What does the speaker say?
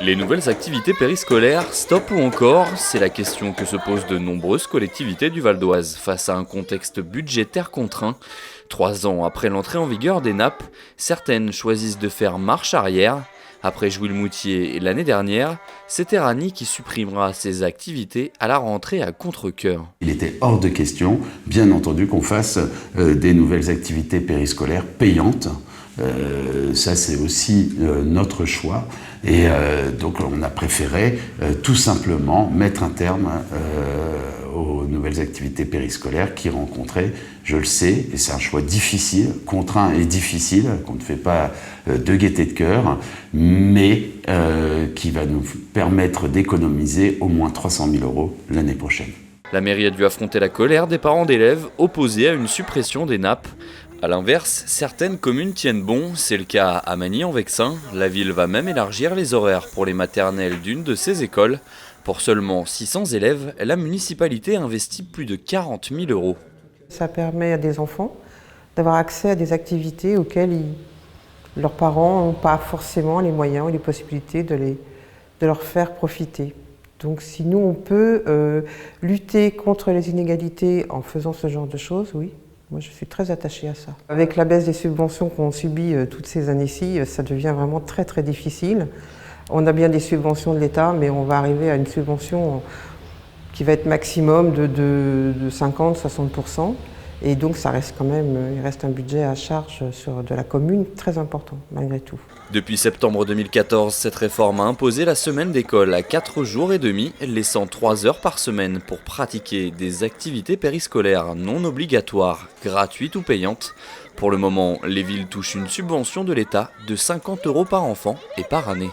Les nouvelles activités périscolaires, stop ou encore? C'est la question que se posent de nombreuses collectivités du Val d'Oise face à un contexte budgétaire contraint. 3 ans après l'entrée en vigueur des NAP, certaines choisissent de faire marche arrière. Après Jouy-le-Moutier l'année dernière, c'est Terrani qui supprimera ses activités à la rentrée à contre-cœur. Il était hors de question, bien entendu, qu'on fasse des nouvelles activités périscolaires payantes. Ça, c'est aussi notre choix. Et donc, on a préféré tout simplement mettre un terme aux nouvelles activités périscolaires qui rencontraient, je le sais, et c'est un choix difficile, contraint et difficile, qu'on ne fait pas de gaieté de cœur, mais qui va nous permettre d'économiser au moins 300 000 € l'année prochaine. La mairie a dû affronter la colère des parents d'élèves opposés à une suppression des NAP. A l'inverse, certaines communes tiennent bon, c'est le cas à Magny-en-Vexin. La ville va même élargir les horaires pour les maternelles d'une de ses écoles. Pour seulement 600 élèves, la municipalité investit plus de 40 000 €. Ça permet à des enfants d'avoir accès à des activités auxquelles leurs parents n'ont pas forcément les moyens ou les possibilités de leur faire profiter. Donc si nous on peut lutter contre les inégalités en faisant ce genre de choses, oui. Moi, je suis très attachée à ça. Avec la baisse des subventions qu'on subit toutes ces années-ci, ça devient vraiment très très difficile. On a bien des subventions de l'État, mais on va arriver à une subvention qui va être maximum de 50-60%. Et donc, ça reste quand même, il reste un budget à charge de la commune très important, malgré tout. Depuis septembre 2014, cette réforme a imposé la semaine d'école à 4 jours et demi, laissant 3 heures par semaine pour pratiquer des activités périscolaires non obligatoires, gratuites ou payantes. Pour le moment, les villes touchent une subvention de l'État de 50 € par enfant et par année.